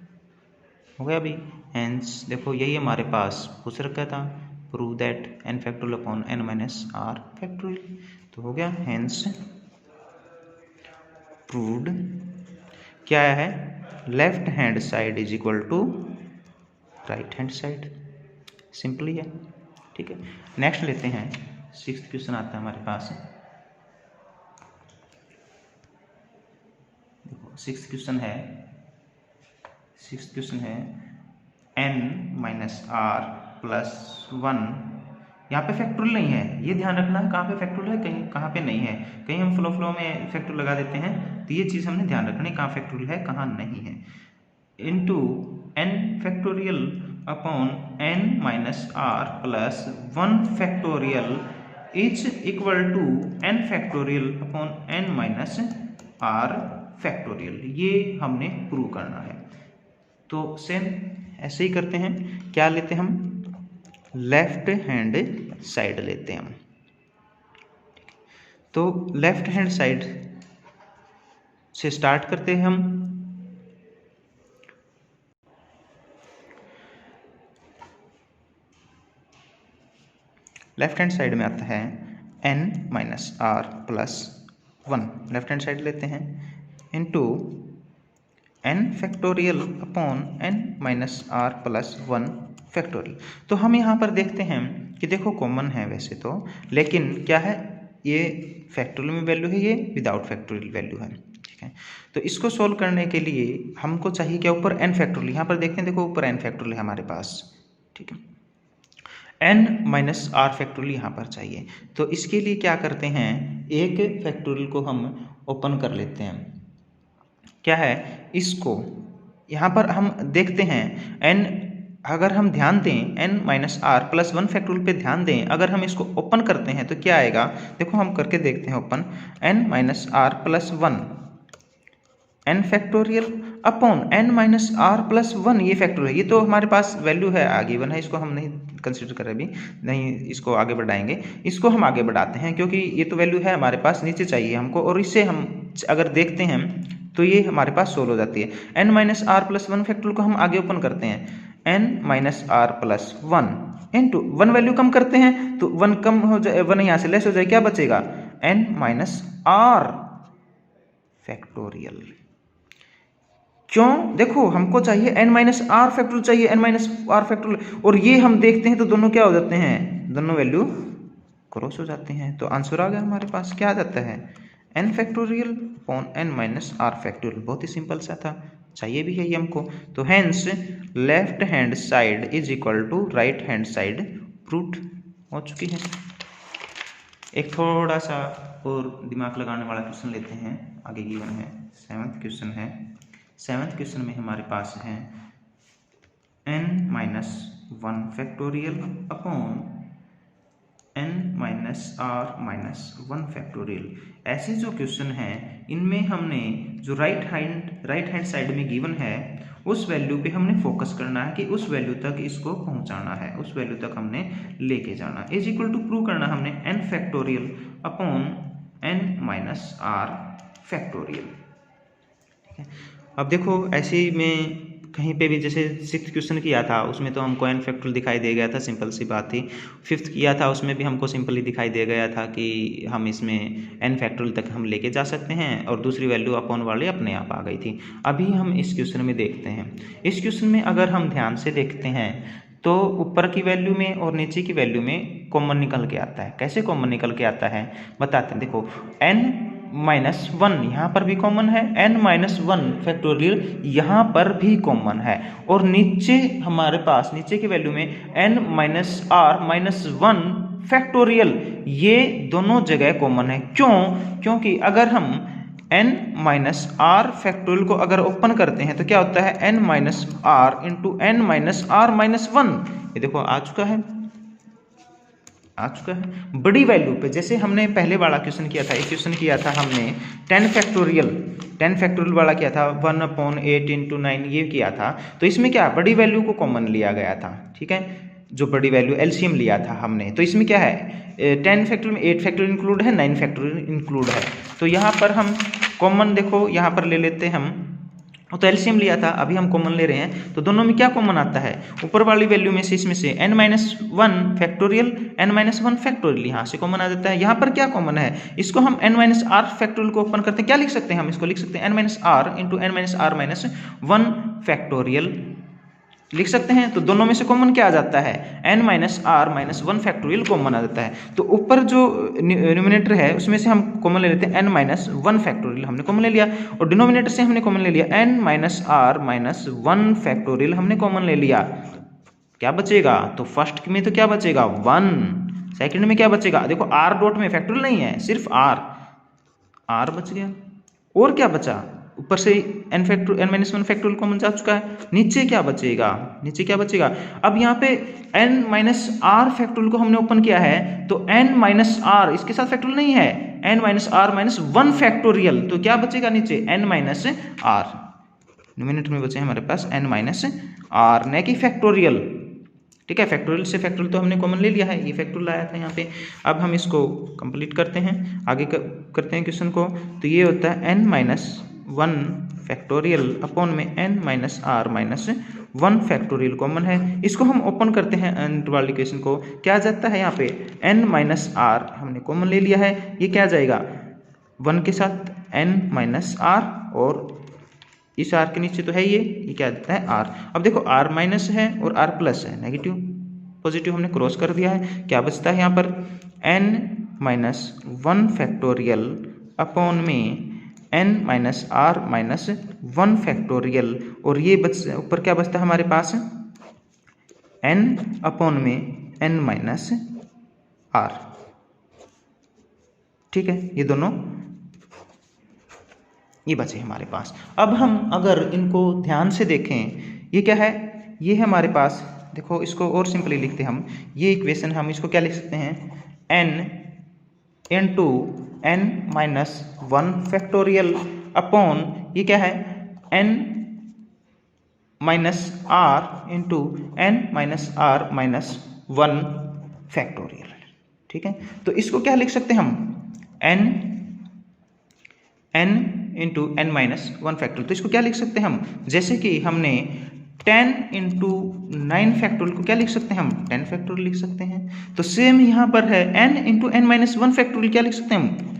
हो गया अभी। हेंस देखो यही हमारे पास पूछ रखा था, prove that n factorial upon n-r factorial. तो हो गया, हेंस प्रूव्ड। क्या है, left hand side is equal to right hand side, simply है, ठीक है। नेक्स्ट लेते हैं, 6th क्वेश्चन आता है हमारे पास। देखो 6th क्वेश्चन है n-r+1, यहाँ पे फैक्टोरियल नहीं है, ये ध्यान रखना है, कहाँ पे फैक्टोरियल है, कहीं कहाँ पे नहीं है। कहीं हम फ्लो में फैक्टोरियल लगा देते हैं, तो ये चीज़ हमने ध्यान रखनी, कहाँ फैक्टोरियल है कहाँ नहीं है। Into n factorial upon n-r+1 factorial is equal to n factorial upon n-r factorial. ये हमने प्रूव करना है। तो सेम ऐसे ही करते हैं, क्या लेते हैं हम, लेफ्ट हैंड साइड लेते हैं हम। तो लेफ्ट हैंड साइड से स्टार्ट करते हैं हम, लेफ्ट हैंड साइड में आता है n minus R plus 1, left hand side लेते हैं, into n factorial upon n minus R plus 1 factorial. तो हम यहाँ पर देखते हैं कि देखो कॉमन है वैसे तो, लेकिन क्या है, ये फैक्टोरियल में वैल्यू है, ये विदाउट फैक्टोरियल वैल्यू है। ठीक है, तो इसको सोल्व करने के लिए हमको चाहिए क्या, ऊपर n फैक्टोरियल, यहाँ पर देखते हैं देखो ऊपर n फैक्टोरियल है हमारे पास। ठीक है, n माइनस आर फैक्टोरियल यहाँ पर चाहिए। तो इसके लिए क्या करते हैं, एक फैक्टोरियल को हम ओपन कर लेते हैं, क्या है, इसको यहाँ पर हम देखते हैं n, अगर हम ध्यान दें n minus R plus 1 factorial पे ध्यान दें, अगर हम इसको ओपन करते हैं तो क्या आएगा, देखो हम करके देखते हैं open, n minus R plus 1 n factorial upon n minus R plus 1, ये फैक्टोरियल है, ये तो हमारे पास वैल्यू है आगे वन है, इसको हम नहीं कंसिडर करें अभी, नहीं इसको आगे बढ़ाएंगे, इसको हम आगे बढ़ाते हैं क्योंकि ये तो वैल्यू है हमारे पास, नीचे चाहिए हमको, और इससे हम अगर देखते हैं तो ये हमारे पास सोल्व हो जाती है। n minus R plus 1 factorial को हम आगे ओपन करते हैं, n minus R plus 1 into 1 value कम करते हैं तो 1 कम हो जाए, 1 यहाँ से लेस हो जाए, क्या बचेगा, n माइनस आर फैक्टोरियल। क्यों, देखो हमको चाहिए n माइनस आर फैक्टोरियल चाहिए, n माइनस आर फैक्टोरियल, और ये हम देखते हैं तो दोनों क्या हो जाते हैं, दोनों वैल्यू क्रॉस हो जाते हैं। तो आंसर आ गया हमारे पास, क्या आ जाता है, n factorial upon n minus R factorial. बहुत ही सिंपल सा था, चाहिए भी है ये हमको। तो hence left hand side is equal to right hand side proved हो चुकी है। एक थोड़ा सा और दिमाग लगाने वाला क्वेश्चन लेते हैं, आगे गिवन है 7th क्वेश्चन है। 7th क्वेश्चन में हमारे पास है n minus 1 factorial upon n minus R minus 1 factorial. ऐसे जो क्वेश्चन हैं इनमें हमने जो राइट हैंड साइड में गिवन है उस वैल्यू पे हमने फोकस करना है कि उस वैल्यू तक इसको पहुंचाना है, उस वैल्यू तक हमने लेके जाना। इज इक्वल टू प्रूव करना हमने n factorial upon n minus R factorial. ठीक है, अब देखो ऐसे में कहीं पे भी, जैसे 6th क्वेश्चन किया था उसमें तो हमको n फैक्टोरियल दिखाई दे गया था, सिंपल सी बात थी। 5th किया था उसमें भी हमको सिंपली दिखाई दे गया था कि हम इसमें n फैक्टोरियल तक हम लेके जा सकते हैं, और दूसरी वैल्यू अपॉन वाली अपने आप आ गई थी। अभी हम इस क्वेश्चन में देखते हैं, इस क्वेश्चन में अगर हम ध्यान से देखते हैं तो ऊपर की वैल्यू में और नीचे की वैल्यू में कॉमन निकल के आता है। कैसे कॉमन निकल के आता है बताते हैं, देखो n माइनस 1 यहाँ पर भी कॉमन है, n माइनस 1 फैक्टोरियल यहाँ पर भी कॉमन है, और नीचे हमारे पास नीचे की वैल्यू में n minus R minus 1 factorial, ये दोनों जगह कॉमन है। क्यों, क्योंकि अगर हम n माइनस आर फैक्टोरियल को अगर ओपन करते हैं तो क्या होता है, n minus R into n minus R minus 1, ये देखो आ चुका है बड़ी वैल्यू पे। जैसे हमने पहले वाला क्वेश्चन किया था, एक क्वेश्चन किया था हमने 10 फैक्टोरियल वाला किया था, 1/8 इंटू 9 ये किया था। तो इसमें क्या बड़ी वैल्यू को कॉमन लिया गया था। ठीक है, जो बड़ी वैल्यू एलसीएम लिया था हमने, तो इसमें क्या है 10 फैक्टोरियल में 8 फैक्टोरियल इंक्लूड है, 9 फैक्टोरियल इंक्लूड है। तो यहाँ पर हम कॉमन देखो यहाँ पर ले लेते हैं हम, वो तो एलसीएम लिया था, अभी हम कॉमन ले रहे हैं, तो दोनों में क्या कॉमन आता है, ऊपर वाली वैल्यू में से इसमें से n minus 1 factorial n minus 1 factorial यहाँ से कॉमन आ जाता है। यहाँ पर क्या कॉमन है, इसको हम n माइनस आर फैक्टोरियल को ओपन करते हैं, क्या लिख सकते हैं हम, इसको लिख सकते हैं n minus R into n minus R minus 1 factorial लिख सकते हैं। तो दोनों में से कॉमन क्या आ जाता है, n minus R minus 1 factorial common आ जाता है। तो ऊपर जो न्यूमिनेटर है उसमें से हम कॉमन ले लेते हैं n माइनस 1 फैक्टोरियल हमने कॉमन ले लिया, और डिनोमिनेटर से हमने कॉमन ले लिया n minus R minus 1 factorial हमने कॉमन ले लिया। क्या बचेगा, तो फर्स्ट में तो क्या बचेगा 1, सेकंड में क्या बचेगा, देखो r डॉट में फैक्टोरियल नहीं है, सिर्फ r बच गया, और क्या बचा, ऊपर से n माइनस 1 फैक्टोरियल कॉमन जा चुका है, नीचे क्या बचेगा, अब यहाँ पे n माइनस आर फैक्टोरियल को हमने ओपन किया है, तो n माइनस आर इसके साथ फैक्टोरियल नहीं है, n minus R minus 1 factorial, तो क्या बचेगा नीचे n माइनस आर, न्यूमिनेटर में बचे हमारे पास n माइनस आर, न कि फैक्टोरियल। ठीक है, फैक्टोरियल से फैक्टोरियल तो हमने कॉमन ले लिया है, ये फैक्टोरियल आया था यहाँ पे। अब हम इसको कंप्लीट करते हैं, आगे करते हैं क्वेश्चन को। तो ये होता है n माइनस 1 फैक्टोरियल अपॉन में n minus R minus 1 factorial common है। इसको हम ओपन करते हैं इंटरवल इक्वेशन को, क्या आ जाता है यहाँ पे n माइनस आर हमने कॉमन ले लिया है। ये क्या आ जाएगा 1 के साथ n माइनस आर, और इस r के नीचे तो है ये क्या देता है r। अब देखो r माइनस है और r प्लस है, नेगेटिव पॉजिटिव हमने क्रॉस कर दिया है। क्या बचता है यहाँ पर n माइनस 1 फैक्टोरियल अपॉन में n minus R minus 1 factorial, और ये ऊपर क्या बचता है हमारे पास n अपॉन में n माइनस आर। ठीक है, ये दोनों ये बचे हमारे पास। अब हम अगर इनको ध्यान से देखें, ये क्या है, ये है हमारे पास, देखो इसको और सिंपली लिखते हैं हम, ये इक्वेशन हम इसको क्या लिख सकते हैं n into n minus 1 factorial upon ये क्या है n minus R into n minus R minus 1 factorial. ठीक है, तो इसको क्या लिख सकते हैं हम n into n minus 1 factorial. तो इसको क्या लिख सकते हैं हम, जैसे कि हमने 10 इंटू 9 फैक्टोरियल को क्या लिख सकते हैं हम 10 फैक्टोरियल लिख सकते हैं। तो सेम यहाँ पर है n into n minus 1 factorial क्या लिख सकते हैं हम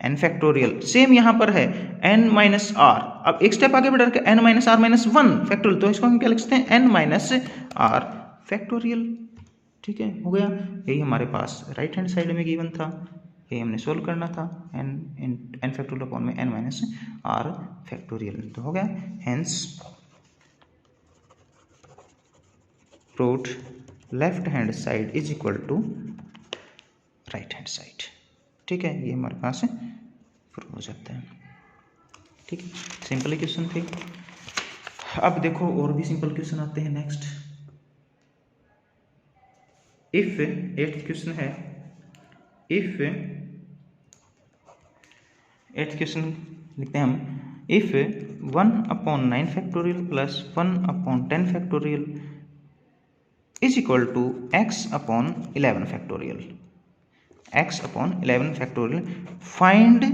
n फैक्टोरियल। सेम यहाँ पर है n माइनस आर, अब एक स्टेप आगे बढ़ के n minus R minus 1 factorial, तो इसको हम क्या लिख सकते हैं n माइनस आर फैक्टोरियल। ठीक है, हो गया। यही हमारे पास राइट हैंड साइड में गिवन था, ये हमने सोल्व करना था n फैक्टोरियल अपॉन में n माइनस आर फैक्टोरियल, तो हो गया। Hence proved left hand side is equal to right hand side. ठीक है, ये हमारे पास प्रूव हो जाता है। ठीक है, सिंपल क्वेश्चन थे। अब देखो और भी सिंपल क्वेश्चन आते हैं नेक्स्ट। इफ 8th क्वेश्चन है, इफ 8th क्वेश्चन लिखते हैं हम, if 1 upon 9 factorial plus 1 upon 10 factorial is equal to x upon 11 factorial, x upon 11 factorial, find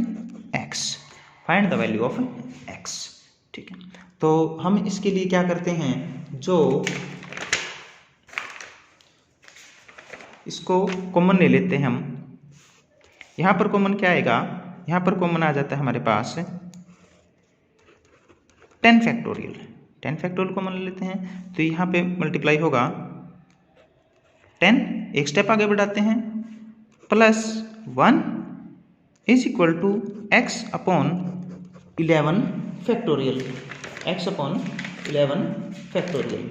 x, find the value of x। ठीक है, तो हम इसके लिए क्या करते हैं, जो इसको कॉमन ले लेते हैं हम। यहाँ पर कॉमन क्या आएगा, यहाँ पर कॉमन आ जाता है हमारे पास 10 फैक्टोरियल, 10 फैक्टोरियल कॉमन ले लेते हैं, तो यहाँ पे मल्टीप्लाई होगा 10, एक स्टेप आगे बढ़ाते हैं, plus 1 is equal to x upon 11 factorial, x upon 11 factorial.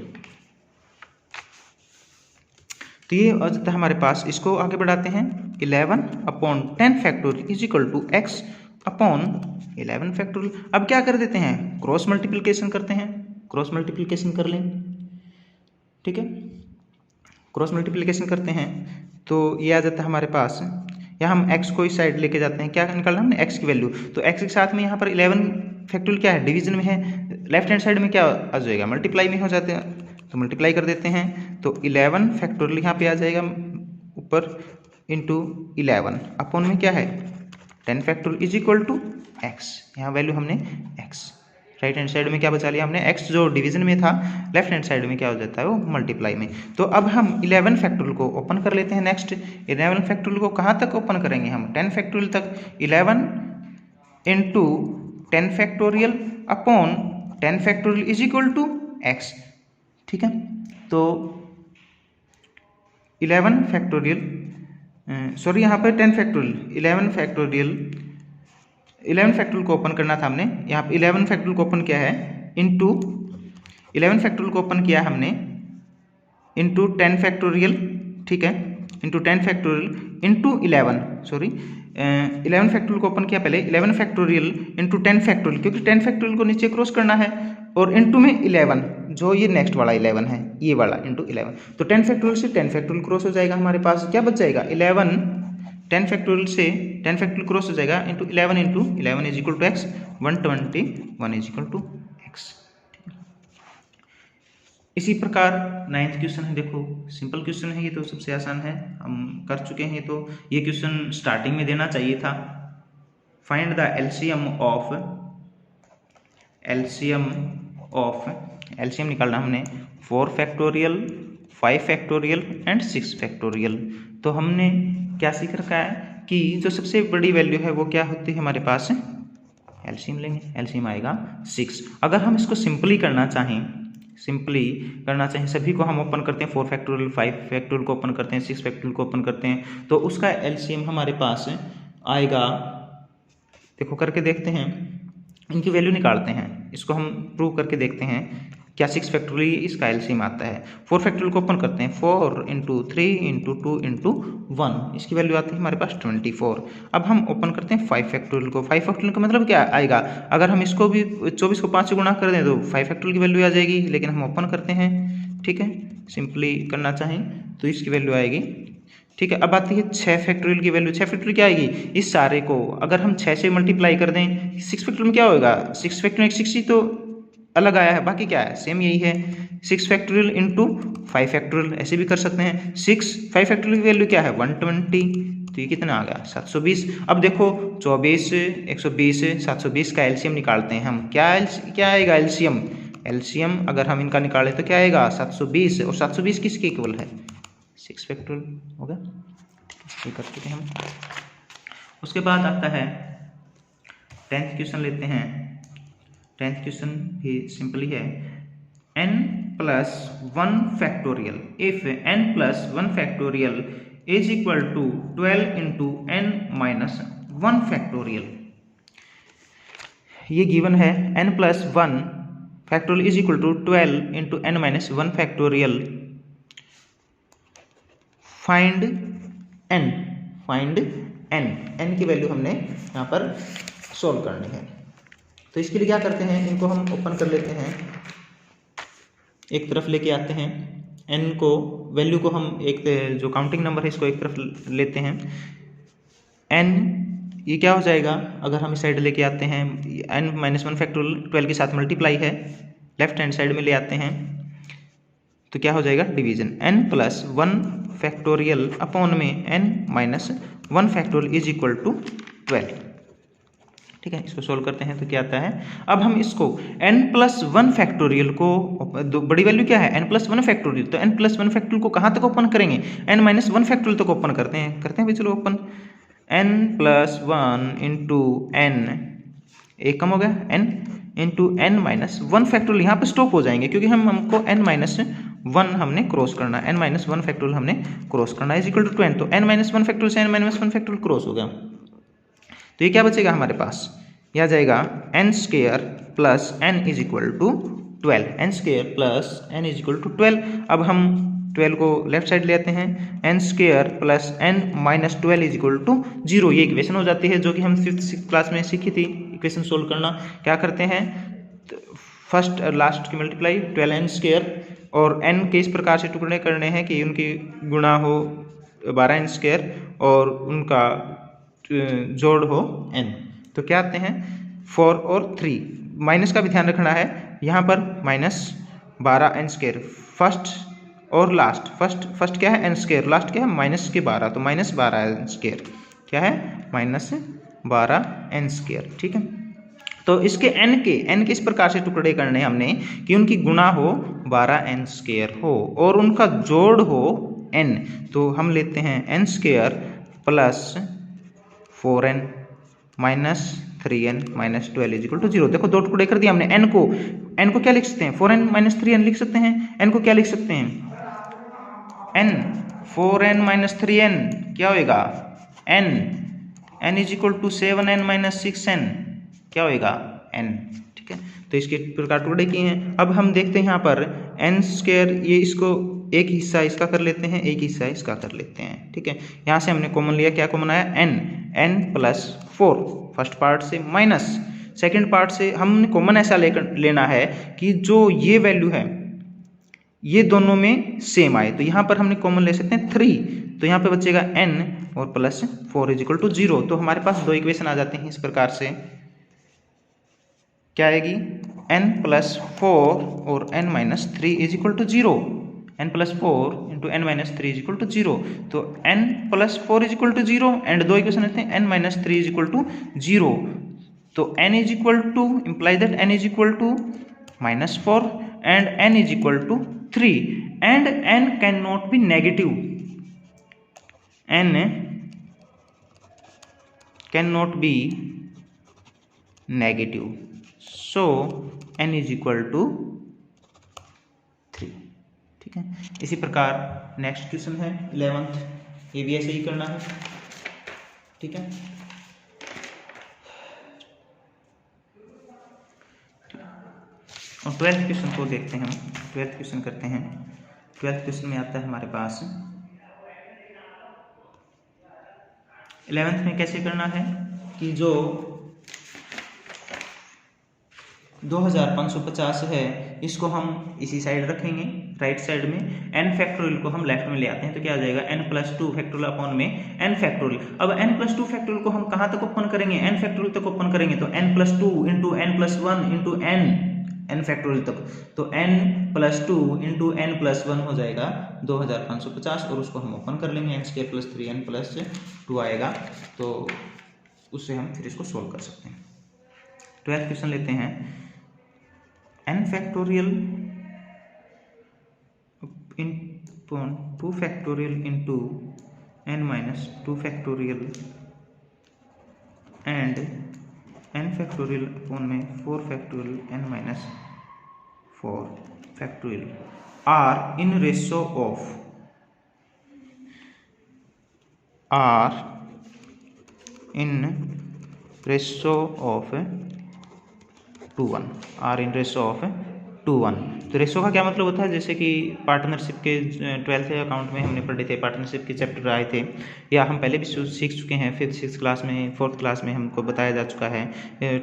तो ये आ जाता है हमारे पास, इसको आगे बढ़ाते हैं 11 upon 10 factorial is equal to x upon 11 factorial. अब क्या कर देते हैं, क्रॉस मल्टीप्लिकेशन करते हैं, क्रॉस मल्टीप्लिकेशन कर लें। ठीक है, क्रॉस मल्टीप्लिकेशन करते हैं तो ये आ जाता है हमारे पास, यहाँ हम x को इस साइड लेके जाते हैं, क्या निकालना हमने x की वैल्यू, तो x के साथ में यहाँ पर 11 फैक्टोरियल क्या है डिवीजन में है, लेफ्ट हैंड साइड में क्या आ जाएगा मल्टीप्लाई में हो जाते हैं, तो मल्टीप्लाई कर देते हैं, तो 11 फैक्टोरियल यहाँ पे आ जाएगा ऊपर इंटू 11 अपॉन में क्या है 10 factorial is equal to x, यहाँ वैल्यू हमने x, राइट हैंड साइड में क्या बचा लिया हमने x जो डिवीजन में था, लेफ्ट हैंड साइड में क्या हो जाता है वो मल्टीप्लाई में। तो अब हम 11 फैक्टोरियल को ओपन कर लेते हैं। नेक्स्ट 11 फैक्टोरियल को कहाँ तक ओपन करेंगे हम 10 फैक्टोरियल तक, 11 into 10 factorial upon 10 factorial is equal to x। ठीक है, तो 11 फैक्टोरियल सॉरी यहाँ पर 10 फैक्टोरियल 11 फैक्टोरियल 11 फैक्टोरियल को ओपन करना था हमने, यहाँ पे 11 फैक्टोरियल को ओपन किया है इंटू 11 फैक्टोरियल को ओपन किया हमने इंटू 10 फैक्टोरियल। ठीक है, into 10 factorial into 11 sorry 11 factorial को ओपन किया पहले, 11 फैक्टोरियल इंटू 10 फैक्टोरियल, क्योंकि 10 फैक्टोरियल को नीचे क्रॉस करना है, और इंटू में 11 जो ये नेक्स्ट वाला 11 है ये वाला इंटू 11, तो 10 फैक्टोरियल से 10 फैक्टोरियल क्रॉस हो जाएगा, हमारे पास क्या बच जाएगा 11, 10 फैक्टोरियल से 10 फैक्टोरियल क्रॉस हो जाएगा into 11 is equal to X, 121 is equal to X. इसी प्रकार 9th क्वेश्चन है, देखो सिंपल क्वेश्चन है, ये तो सबसे आसान है, हम कर चुके हैं, तो ये क्वेश्चन स्टार्टिंग में देना चाहिए था। Find the LCM of LCM निकालना हमने 4 फैक्टोरियल, 5 फैक्टोरियल एंड 6 फैक्टोरियल। तो हमने क्या सीख रखा है कि जो सबसे बड़ी वैल्यू है वो क्या होती है हमारे पास, एलसीएम लेंगे, एलसीएम आएगा 6। अगर हम इसको सिंपली करना चाहें सभी को हम ओपन करते हैं, 4 फैक्टोरियल 5 फैक्टोरियल को ओपन करते हैं, 6 फैक्टोरियल को ओपन करते हैं, तो उसका एलसीएम हमारे पास आएगा, देखो करके देखते हैं, इनकी वैल्यू निकालते हैं, इसको हम प्रूव करके देखते हैं क्या 6 फैक्टोरियल इसका एलसीएम आता है। 4 फैक्टोरियल को ओपन करते हैं, 4 × 3 × 2 × 1, इसकी वैल्यू आती है हमारे पास 24। अब हम ओपन करते हैं 5 फैक्टोरियल को। 5 फैक्टोरियल का मतलब क्या आएगा, अगर हम इसको भी 24 को 5 से गुणा कर दें तो 5 फैक्टोरियल की वैल्यू आ जाएगी, लेकिन हम ओपन करते हैं, ठीक है, सिंपली करना चाहें तो इसकी वैल्यू आएगी, ठीक है। अब आती है 6 फैक्टोरियल की वैल्यू। 6 फैक्टोरियल क्या आएगी, इस सारे को अगर हम 6 से मल्टीप्लाई कर दें, 6 फैक्टोरियल में क्या होगा, 6 फैक्टोरियल 6 ही तो अलग आया है, बाकी क्या है सेम यही है। 6 फैक्टोरियल इंटू 5 फैक्टोरियल ऐसे भी कर सकते हैं। 5 फैक्टोरियल की वैल्यू क्या है 120, तो ये कितना आ गया 720। अब देखो 24, 120, 720 का एलसीएम निकालते हैं हम, क्या आएगा एलसीएम अगर हम इनका निकालें तो क्या आएगा 720, और 720 किसके इक्वल है 6 फैक्टोरियल हो गया, ये कर चुके हैं हम। उसके बाद आता है 10th क्वेश्चन लेते हैं। 10th क्वेश्चन भी सिंपली है, n+1 factorial, if n+1 factorial is equal to 12 × n-1 factorial. ये गिवन है n+1 factorial is equal to 12 × n-1 factorial. Find n की वैल्यू हमने यहाँ पर सोल्व करनी है। तो इसके लिए क्या करते हैं, इनको हम ओपन कर लेते हैं, एक तरफ लेके आते हैं, n को वैल्यू को हम एक जो काउंटिंग नंबर है इसको एक तरफ लेते हैं। n ये क्या हो जाएगा, अगर हम इस साइड लेके आते हैं, n-1 फैक्टोरियल 12 के साथ मल्टीप्लाई है, लेफ्ट हैंड साइड में ले आते हैं तो क्या हो जाएगा डिवीजन, n+1 फैक्टोरियल अपॉन में n-1 factorial is equal to 12, ठीक है। इसको सोल्व करते हैं तो क्या आता है, अब हम इसको n+1 फैक्टोरियल को, बड़ी वैल्यू क्या है n+1 फैक्टोरियल, तो n+1 फैक्टोरियल को कहाँ तक ओपन करेंगे, n-1 फैक्टोरियल तक ओपन करते हैं भाई, चलो ओपन। n+1 × n, एक कम हो गया, n × n-1 फैक्टोरियल, यहाँ पे स्टॉप हो जाएंगे क्योंकि हमको n-1 हमने क्रॉस करना, n-1 फैक्टोरियल हमने क्रॉस करना इज इक्वल टू 10, तो n-1 फैक्टोरियल से n-1 फैक्टोरियल क्रॉस हो गया, तो ये क्या बचेगा हमारे पास, यह आ जाएगा n² plus n is equal to 12, n² plus n is equal to 12। अब हम 12 को लेफ्ट साइड ले आते हैं, n² plus n minus 12 is equal to 0, ये इक्वेशन हो जाती है जो कि हम 5th क्लास में सीखी थी। इक्वेशन सोल्व करना क्या करते हैं, फर्स्ट और लास्ट की मल्टीप्लाई 12n² और n के इस प्रकार से टुकड़े करने हैं कि उनकी गुणा हो 12n² और उनका जोड़ हो n, तो क्या आते हैं 4 और 3, माइनस का भी ध्यान रखना है यहाँ पर, -12n², फर्स्ट और लास्ट, फर्स्ट क्या है n², लास्ट क्या है -12, तो -12n², क्या है -12n², ठीक है। तो इसके n के इस प्रकार से टुकड़े करने हमने कि उनकी गुणा हो 12n² हो और उनका जोड़ हो n, तो हम लेते हैं n² plus 4n minus 3n minus 12 is equal to 0। देखो दो टुकड़े कर दिया हमने, n को क्या लिख सकते हैं 4n माइनस 3n लिख सकते हैं, n को क्या लिख सकते हैं n 4n माइनस 3n क्या होएगा n is equal to 7n minus 6n क्या होएगा n, ठीक है। तो इसके प्रकार टुकड़े किए हैं। अब हम देखते हैं यहाँ पर n², ये इसको एक हिस्सा इसका कर लेते हैं, एक हिस्सा इसका कर लेते हैं, ठीक है। यहाँ से हमने कॉमन लिया, क्या कॉमन आया n+4 फर्स्ट पार्ट से माइनस सेकंड पार्ट से, हमने कॉमन ऐसा लेना है कि जो ये वैल्यू है ये दोनों में सेम आए, तो यहाँ पर हमने कॉमन ले सकते हैं 3, तो यहाँ पे बचेगा n और प्लस 4 इज इक्वल टू 0। तो हमारे पास दो इक्वेशन आ जाते हैं इस प्रकार से, क्या आएगी n+4 और n-3 is equal to 0, n+4 × n-3 is equal to 0, तो n+4 is equal to 0 and दो इक्वेशन लेते हैं n-3 इज इक्वल टू 0, तो n is equal to imply that n is equal to -4 and n is equal to 3 and n cannot be negative, n cannot be negative, so n is equal to 3। ठीक है, इसी प्रकार next question है 11th, ये भी ऐसे ही करना है। ठीक है, और 12th क्वेश्चन को देखते हैं हम। 12th क्वेश्चन करते हैं। 12th क्वेश्चन में आता है हमारे पास 11th में कैसे करना है कि जो 2550 है इसको हम इसी साइड रखेंगे, राइट साइड में। n फैक्टोरियल को हम लेफ्ट में ले आते हैं तो क्या आ जाएगा n+2 फैक्टोरियल अपॉन में n फैक्टोरियल। अब n+2 फैक्टोरियल को हम कहाँ तक ओपन करेंगे, n फैक्टोरियल तक ओपन करेंगे, तो n+2 into n+1 into n factorial तक, तो n+2 इंटू n+1 हो जाएगा 2550 और उसको हम ओपन कर लेंगे, n² + 3n+2 आएगा, तो उससे हम फिर इसको सोल्व कर सकते हैं। 12th क्वेश्चन लेते हैं। n factorial upon 2 factorial into n-2 factorial and n factorial upon में 4 factorial n-4 factorial are in ratio of two 1, are in ratio of 2:1। तो रेशो का क्या मतलब होता है, जैसे कि पार्टनरशिप के 12th अकाउंट में हमने पढ़े थे, पार्टनरशिप के चैप्टर आए थे, या हम पहले भी सीख चुके हैं 5th 6th क्लास में, 4th क्लास में हमको बताया जा चुका है।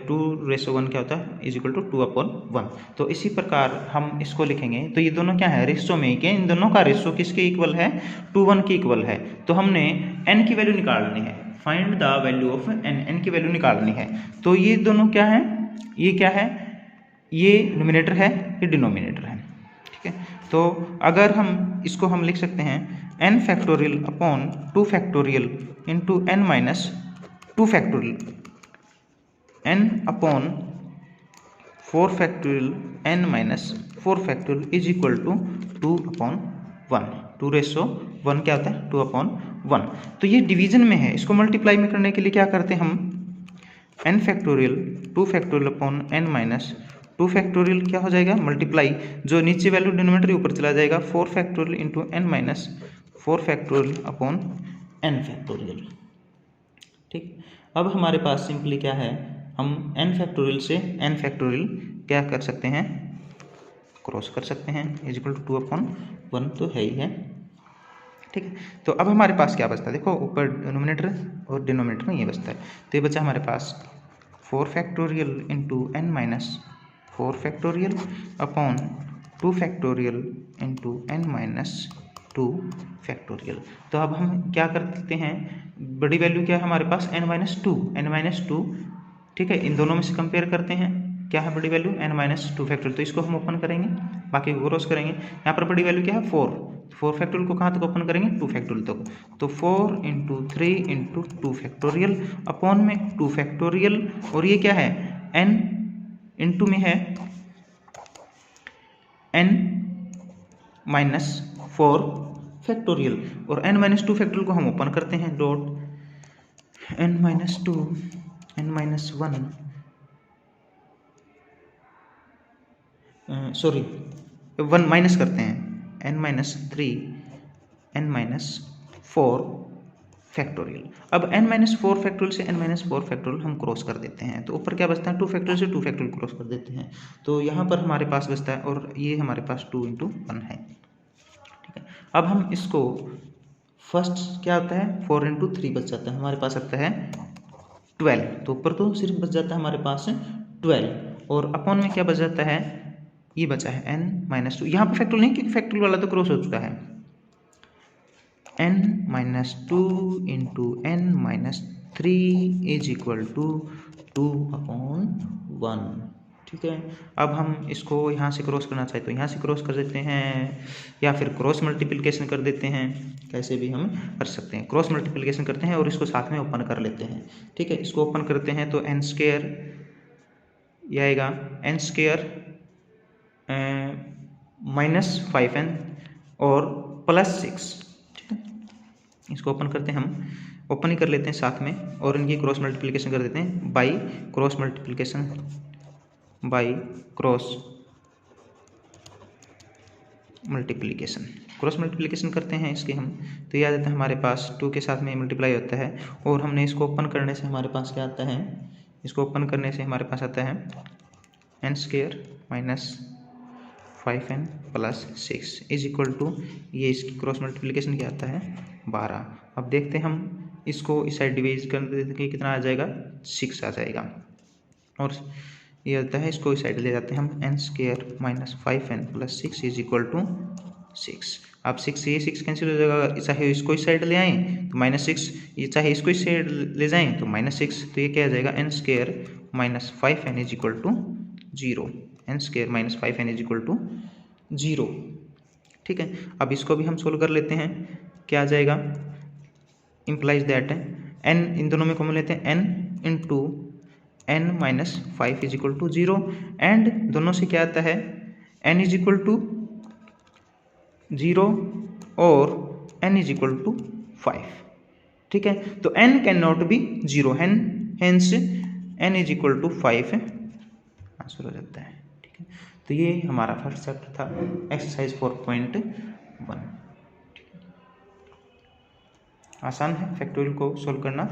2:1 क्या होता है, इज इक्वल टू 2/1। तो इसी प्रकार हम इसको लिखेंगे, तो ये दोनों क्या है, रेशो में के इन दोनों का रेशो किसके इक्वल है, 2:1 के इक्वल है। तो हमने n की वैल्यू निकालनी है, find the value of n की वैल्यू निकालनी है। तो ये दोनों क्या है, ये क्या है, ये न्यूमरेटर है, ये डिनोमिनेटर है। ठीक है, तो अगर हम इसको हम लिख सकते हैं n factorial upon 2 factorial into n-2 factorial n upon 4 factorial n-4 factorial is equal to 2/1। 2:1 क्या होता है, 2/1। तो ये डिवीजन में है, इसको मल्टीप्लाई में करने के लिए क्या करते हैं हम, n factorial 2 factorial upon n-2 factorial क्या हो जाएगा, मल्टीप्लाई, जो नीचे वैल्यू डिनोमिनेटर ऊपर चला जाएगा, 4 factorial into n-4 factorial upon n factorial. ठीक, अब हमारे पास सिंपली क्या है, हम n फैक्टोरियल से n फैक्टोरियल क्या कर सकते हैं, क्रॉस कर सकते हैं, इज इक्वल टू 2/1 तो है ही है। ठीक है, तो अब हमारे पास क्या बचता है, देखो ऊपर डिनोमिनेटर और डिनोमिनेटर में ये बचता है, तो ये बचा हमारे पास 4 factorial into n-4 factorial upon 2 factorial into n-2 factorial. तो अब हम क्या कर सकते हैं, बड़ी वैल्यू क्या है हमारे पास, n-2। ठीक है, इन दोनों में से कंपेयर करते हैं, क्या है बड़ी वैल्यू, n-2 फैक्टोरियल, तो इसको हम ओपन करेंगे, बाकी को क्रॉस करेंगे। यहाँ पर बड़ी वैल्यू क्या है, 4 फैक्टोरियल को कहाँ तक ओपन करेंगे, 2 फैक्टोरियल तक, तो 4 इंटू 3 इंटू 2 फैक्टोरियल अपॉन में 2 फैक्टोरियल, और ये क्या है, n इंटू में है n-4 फैक्टोरियल, और n-2 फैक्टोरियल को हम ओपन करते हैं, dot n-2 n-1 sorry 1 minus करते हैं, n-3 n-4 फैक्टोरियल। अब n-4 फैक्टोरियल से n-4 फैक्टोरियल हम क्रॉस कर देते हैं, तो ऊपर क्या बचता है, 2 फैक्टोरियल से 2 फैक्टोरियल क्रॉस कर देते हैं, तो यहाँ पर हमारे पास बचता है, और ये हमारे पास 2 × 1 है। ठीक है, अब हम इसको फर्स्ट क्या होता है, 4 × 3 बच जाता है, हमारे पास आता है 12, तो ऊपर तो सिर्फ बच जाता है हमारे पास 12, और अपॉन में क्या बच जाता है, ये बचा है n-2, यहाँ पर फैक्टोरियल नहीं क्योंकि फैक्टोरियल वाला तो क्रॉस हो चुका है, n-2 into n-3 is equal to 2/1। ठीक है, अब हम इसको यहाँ से क्रॉस करना चाहे तो यहाँ से क्रॉस कर देते हैं, या फिर क्रॉस मल्टीप्लिकेशन कर देते हैं, कैसे भी हम कर सकते हैं, क्रॉस मल्टीप्लिकेशन करते हैं और इसको साथ में ओपन कर लेते हैं। ठीक है, इसको ओपन करते हैं तो n² ये आएगा, n² -5n और +6। ठीक है, इसको ओपन करते हैं, हम ओपन ही कर लेते हैं साथ में, और इनकी क्रॉस मल्टीप्लिकेशन कर देते हैं by cross multiplication, by cross multiplication. Cross multiplication करते हैं इसके हम, तो ये आ जाता है हमारे पास 2 के साथ में मल्टीप्लाई होता है, और हमने इसको ओपन करने से हमारे पास क्या आता है, इसको ओपन करने से हमारे पास आता है n² -5n + 6 is equal to, ये इसकी क्रॉस मल्टीप्लिकेशन क्या आता है 12। अब देखते हैं हम इसको इस साइड डिवाइड कर देते हैं, कितना आ जाएगा 6 आ जाएगा, और ये होता है इसको इस साइड ले जाते हैं हम n² -5n + 6 is equal to 6। अब 6 से ये 6 कैंसिल हो जाएगा, चाहे इसको इस साइड ले आएँ तो -6, ये चाहे इसको इस साइड ले जाएँ तो -6, तो ये क्या आ जाएगा n² -5n is equal to 0, n² -5n is equal to 0। ठीक है, अब इसको भी हम सोल्व कर लेते हैं, क्या आ जाएगा, इम्प्लाइज दैट n, इन दोनों में कॉमन लेते हैं, n into n -5 is equal to 0, and दोनों से क्या आता है n इज इक्वल टू 0 और n इज इक्वल टू 5। ठीक है, तो n can not be 0, hence n is equal to 5 answer हो जाता है। ठीक है, तो ये हमारा फर्स्ट चैप्टर था, एक्सरसाइज 4.1। आसान है फैक्टोरियल को सोल्व करना।